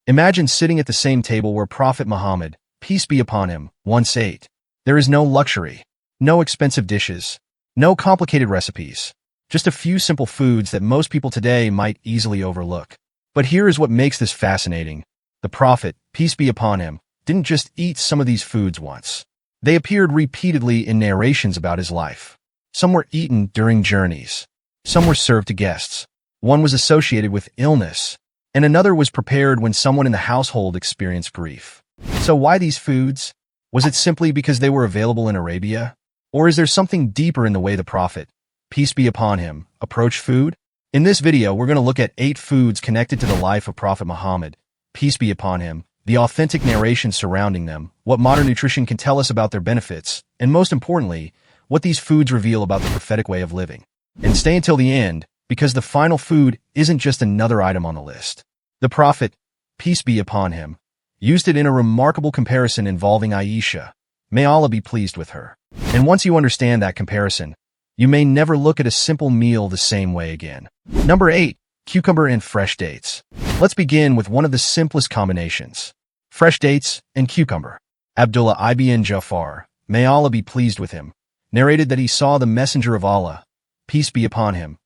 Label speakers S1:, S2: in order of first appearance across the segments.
S1: Imagine sitting at the same table where Prophet Muhammad, peace be upon him, once ate. There is no luxury, no expensive dishes, no complicated recipes, just a few simple foods that most people today might easily overlook. But here is what makes this fascinating. The Prophet, peace be upon him, didn't just eat some of these foods once. They appeared repeatedly in narrations about his life. Some were eaten during journeys. Some were served to guests. One was associated with illness, and another was prepared when someone in the household experienced grief. So why these foods? Was it simply because they were available in Arabia? Or is there something deeper in the way the Prophet, peace be upon him, approached food? In this video, we're going to look at 8 foods connected to the life of Prophet Muhammad, peace be upon him, the authentic narrations surrounding them, what modern nutrition can tell us about their benefits, and most importantly, what these foods reveal about the prophetic way of living. And stay until the end, because the final food isn't just another item on the list. The Prophet, peace be upon him, used it in a remarkable comparison involving Aisha. May Allah be pleased with her. And once you understand that comparison, you may never look at a simple meal the same way again. Number 8. Cucumber and fresh dates. Let's begin with one of the simplest combinations. Fresh dates and cucumber. Abdullah ibn Jafar, may Allah be pleased with him, narrated that he saw the Messenger of Allah, peace be upon him,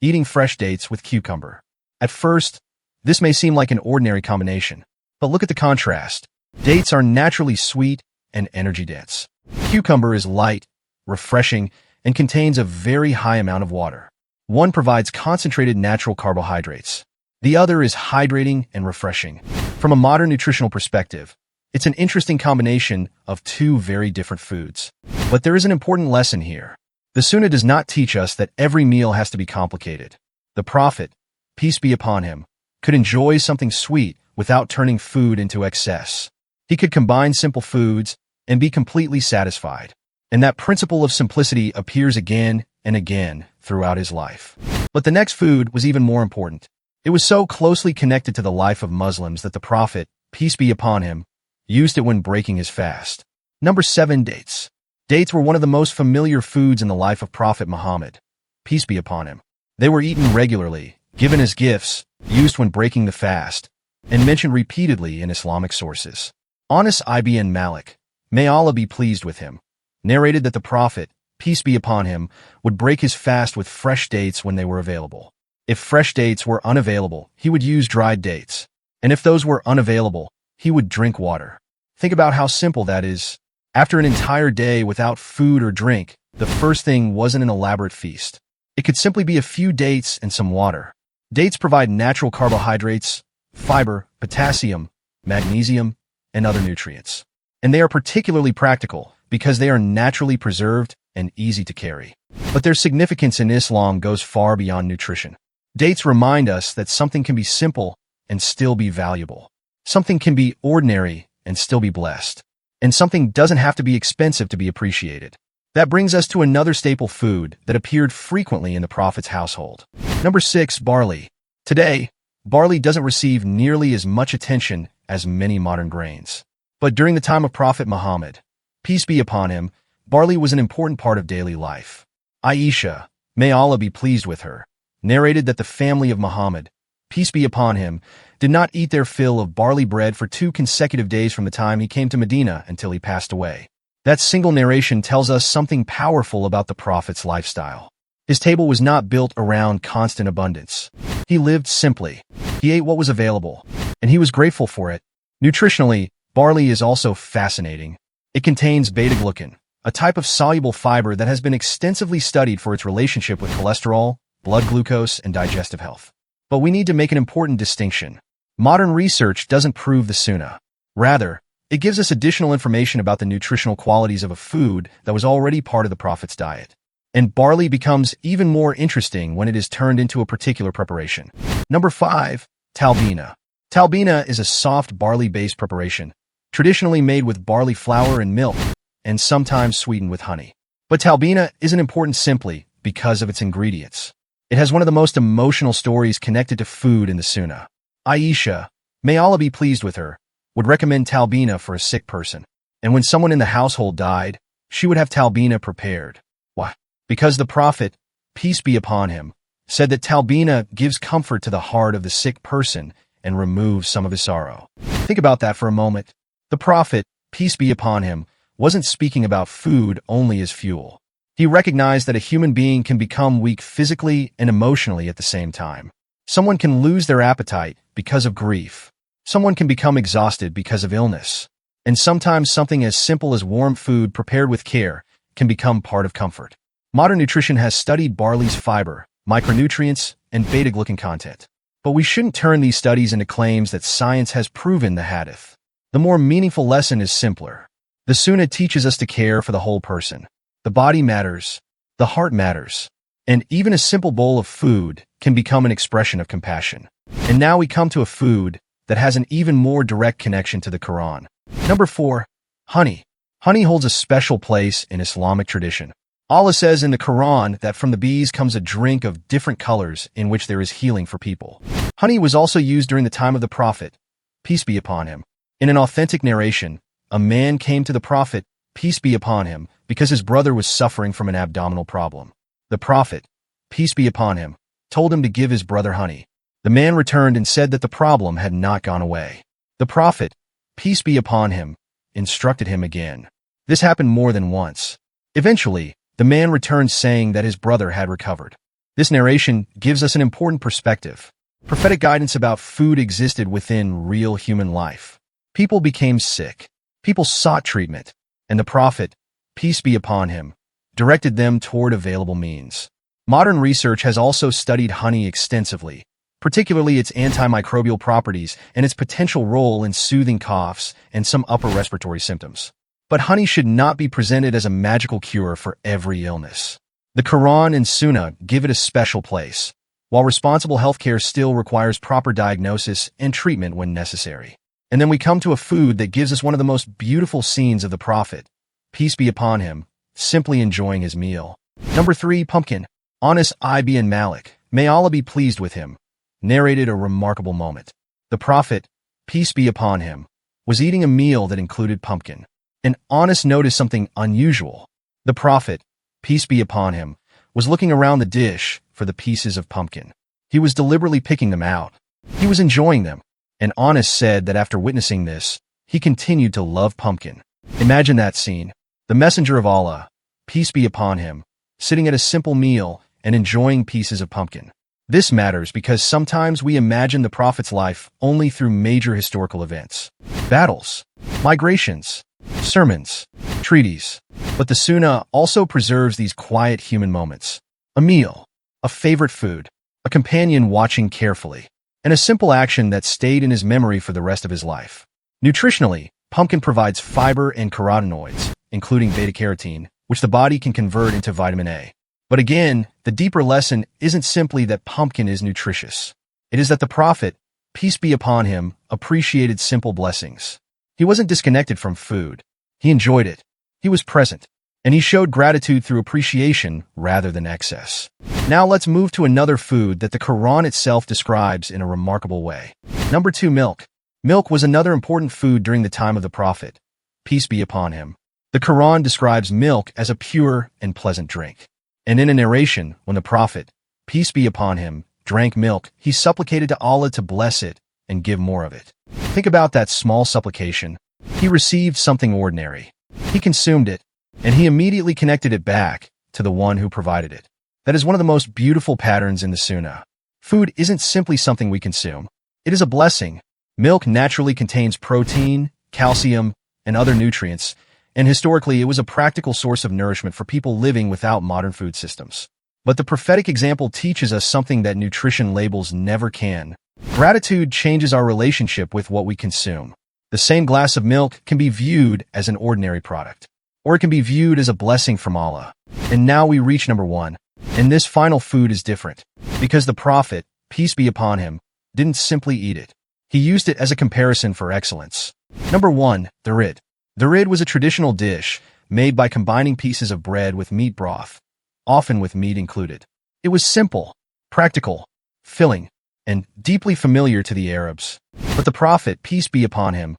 S1: eating fresh dates with cucumber. At first, this may seem like an ordinary combination, but look at the contrast. Dates are naturally sweet and energy-dense. Cucumber is light, refreshing, and contains a very high amount of water. One provides concentrated natural carbohydrates. The other is hydrating and refreshing. From a modern nutritional perspective, it's an interesting combination of 2 very different foods. But there is an important lesson here. The Sunnah does not teach us that every meal has to be complicated. The Prophet, peace be upon him, could enjoy something sweet without turning food into excess. He could combine simple foods and be completely satisfied. And that principle of simplicity appears again and again throughout his life. But the next food was even more important. It was so closely connected to the life of Muslims that the Prophet, peace be upon him, used it when breaking his fast. Number 7. Dates. Dates were one of the most familiar foods in the life of Prophet Muhammad, peace be upon him. They were eaten regularly, given as gifts, used when breaking the fast, and mentioned repeatedly in Islamic sources. Anas ibn Malik, may Allah be pleased with him, narrated that the Prophet, peace be upon him, would break his fast with fresh dates when they were available. If fresh dates were unavailable, he would use dried dates. And if those were unavailable, he would drink water. Think about how simple that is. After an entire day without food or drink, the first thing wasn't an elaborate feast. It could simply be a few dates and some water. Dates provide natural carbohydrates, fiber, potassium, magnesium, and other nutrients. And they are particularly practical because they are naturally preserved and easy to carry. But their significance in Islam goes far beyond nutrition. Dates remind us that something can be simple and still be valuable. Something can be ordinary and still be blessed. And something doesn't have to be expensive to be appreciated. That brings us to another staple food that appeared frequently in the Prophet's household. Number 6. Barley. Today, barley doesn't receive nearly as much attention as many modern grains. But during the time of Prophet Muhammad, peace be upon him, barley was an important part of daily life. Aisha, may Allah be pleased with her, narrated that the family of Muhammad, peace be upon him, did not eat their fill of barley bread for 2 consecutive days from the time he came to Medina until he passed away. That single narration tells us something powerful about the Prophet's lifestyle. His table was not built around constant abundance. He lived simply. He ate what was available, and he was grateful for it. Nutritionally, barley is also fascinating. It contains beta-glucan, a type of soluble fiber that has been extensively studied for its relationship with cholesterol, blood glucose, and digestive health. But we need to make an important distinction. Modern research doesn't prove the Sunnah. Rather, it gives us additional information about the nutritional qualities of a food that was already part of the Prophet's diet. And barley becomes even more interesting when it is turned into a particular preparation. Number 5. Talbina. Talbina is a soft barley-based preparation, traditionally made with barley flour and milk, and sometimes sweetened with honey. But Talbina isn't important simply because of its ingredients. It has one of the most emotional stories connected to food in the Sunnah. Aisha, may Allah be pleased with her, would recommend Talbina for a sick person. And when someone in the household died, she would have Talbina prepared. Why? Because the Prophet, peace be upon him, said that Talbina gives comfort to the heart of the sick person and remove some of his sorrow. Think about that for a moment. The Prophet, peace be upon him, wasn't speaking about food only as fuel. He recognized that a human being can become weak physically and emotionally at the same time. Someone can lose their appetite because of grief. Someone can become exhausted because of illness. And sometimes something as simple as warm food prepared with care can become part of comfort. Modern nutrition has studied barley's fiber, micronutrients, and beta-glucan content. But we shouldn't turn these studies into claims that science has proven the Hadith. The more meaningful lesson is simpler. The Sunnah teaches us to care for the whole person. The body matters, the heart matters, and even a simple bowl of food can become an expression of compassion. And now we come to a food that has an even more direct connection to the Quran. Number 4. Honey. Honey holds a special place in Islamic tradition. Allah says in the Quran that from the bees comes a drink of different colors in which there is healing for people. Honey was also used during the time of the Prophet, peace be upon him. In an authentic narration, a man came to the Prophet, peace be upon him, because his brother was suffering from an abdominal problem. The Prophet, peace be upon him, told him to give his brother honey. The man returned and said that the problem had not gone away. The Prophet, peace be upon him, instructed him again. This happened more than once. Eventually, the man returned saying that his brother had recovered. This narration gives us an important perspective. Prophetic guidance about food existed within real human life. People became sick. People sought treatment. And the Prophet, peace be upon him, directed them toward available means. Modern research has also studied honey extensively, particularly its antimicrobial properties and its potential role in soothing coughs and some upper respiratory symptoms. But honey should not be presented as a magical cure for every illness. The Quran and Sunnah give it a special place, while responsible healthcare still requires proper diagnosis and treatment when necessary. And then we come to a food that gives us one of the most beautiful scenes of the Prophet, peace be upon him, simply enjoying his meal. Number 3. Pumpkin. Anas ibn Malik, may Allah be pleased with him, narrated a remarkable moment. The Prophet, peace be upon him, was eating a meal that included pumpkin. And Anas noticed something unusual. The Prophet, peace be upon him, was looking around the dish for the pieces of pumpkin. He was deliberately picking them out. He was enjoying them. And Anas said that after witnessing this, he continued to love pumpkin. Imagine that scene. The Messenger of Allah, peace be upon him, sitting at a simple meal and enjoying pieces of pumpkin. This matters because sometimes we imagine the Prophet's life only through major historical events. Battles, migrations, sermons, treaties. But the Sunnah also preserves these quiet human moments. A meal, a favorite food, a companion watching carefully, and a simple action that stayed in his memory for the rest of his life. Nutritionally, pumpkin provides fiber and carotenoids, including beta-carotene, which the body can convert into vitamin A. But again, the deeper lesson isn't simply that pumpkin is nutritious. It is that the Prophet, peace be upon him, appreciated simple blessings. He wasn't disconnected from food. He enjoyed it. He was present. And he showed gratitude through appreciation rather than excess. Now let's move to another food that the Quran itself describes in a remarkable way. Number 2. Milk. Milk was another important food during the time of the Prophet, peace be upon him. The Quran describes milk as a pure and pleasant drink. And in a narration, when the Prophet, peace be upon him, drank milk, he supplicated to Allah to bless it and give more of it. Think about that small supplication. He received something ordinary. He consumed it, and he immediately connected it back to the one who provided it. That is one of the most beautiful patterns in the Sunnah. Food isn't simply something we consume. It is a blessing. Milk naturally contains protein, calcium, and other nutrients, and historically it was a practical source of nourishment for people living without modern food systems. But the prophetic example teaches us something that nutrition labels never can. Gratitude changes our relationship with what we consume. The same glass of milk can be viewed as an ordinary product, or it can be viewed as a blessing from Allah. And now we reach number 1. And this final food is different, because the Prophet, peace be upon him, didn't simply eat it. He used it as a comparison for excellence. Number 1. Tharid. Tharid was a traditional dish made by combining pieces of bread with meat broth, often with meat included. It was simple, practical, filling, and deeply familiar to the Arabs. But the Prophet, peace be upon him,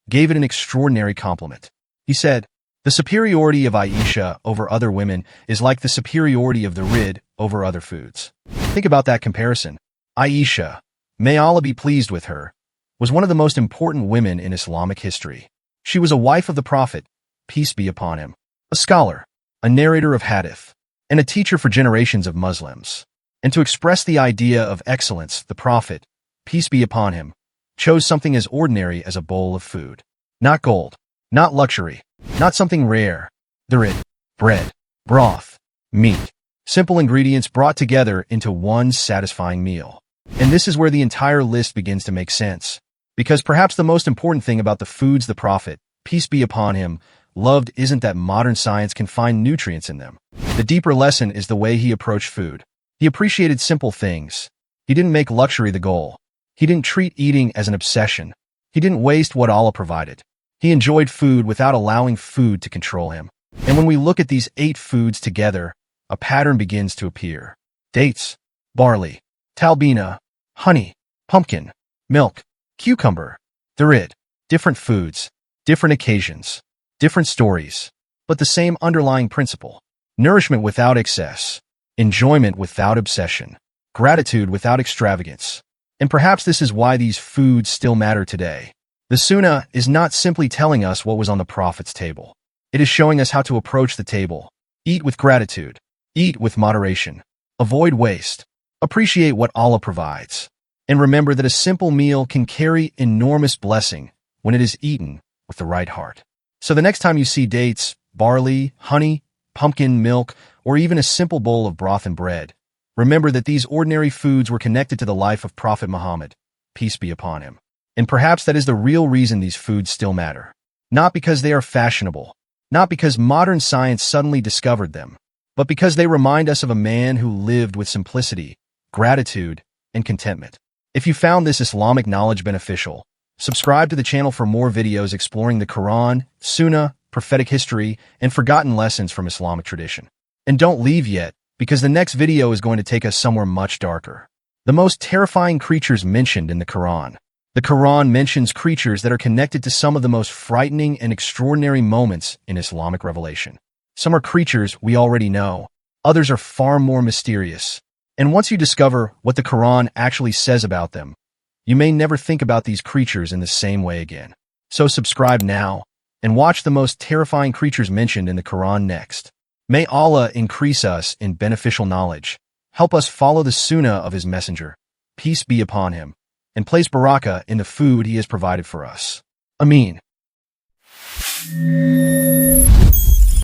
S1: gave it an extraordinary compliment. He said, "The superiority of Aisha over other women is like the superiority of Tharid over other foods." Think about that comparison. Aisha, may Allah be pleased with her, was one of the most important women in Islamic history. She was a wife of the Prophet, peace be upon him, a scholar, a narrator of Hadith, and a teacher for generations of Muslims. And to express the idea of excellence, the Prophet, peace be upon him, chose something as ordinary as a bowl of food. Not gold, not luxury, not something rare. Tharid, bread, broth, meat, simple ingredients brought together into one satisfying meal. And this is where the entire list begins to make sense. Because perhaps the most important thing about the foods the Prophet, peace be upon him, loved isn't that modern science can find nutrients in them. The deeper lesson is the way he approached food. He appreciated simple things. He didn't make luxury the goal. He didn't treat eating as an obsession. He didn't waste what Allah provided. He enjoyed food without allowing food to control him. And when we look at these 8 foods together, a pattern begins to appear. Dates, barley, talbina, honey, pumpkin, milk, cucumber, tharid. Different foods, different occasions, different stories, but the same underlying principle. Nourishment without excess, enjoyment without obsession, gratitude without extravagance. And perhaps this is why these foods still matter today. The Sunnah is not simply telling us what was on the Prophet's table. It is showing us how to approach the table. Eat with gratitude. Eat with moderation. Avoid waste. Appreciate what Allah provides. And remember that a simple meal can carry enormous blessing when it is eaten with the right heart. So the next time you see dates, barley, honey, pumpkin, milk, or even a simple bowl of broth and bread, remember that these ordinary foods were connected to the life of Prophet Muhammad, peace be upon him. And perhaps that is the real reason these foods still matter. Not because they are fashionable, not because modern science suddenly discovered them, but because they remind us of a man who lived with simplicity, gratitude, and contentment. If you found this Islamic knowledge beneficial, subscribe to the channel for more videos exploring the Quran, Sunnah, prophetic history, and forgotten lessons from Islamic tradition. And don't leave yet, because the next video is going to take us somewhere much darker. The most terrifying creatures mentioned in the Quran. The Quran mentions creatures that are connected to some of the most frightening and extraordinary moments in Islamic revelation. Some are creatures we already know. Others are far more mysterious. And once you discover what the Quran actually says about them, you may never think about these creatures in the same way again. So subscribe now and watch the most terrifying creatures mentioned in the Quran next. May Allah increase us in beneficial knowledge, help us follow the Sunnah of His Messenger, peace be upon him, and place barakah in the food He has provided for us. Ameen.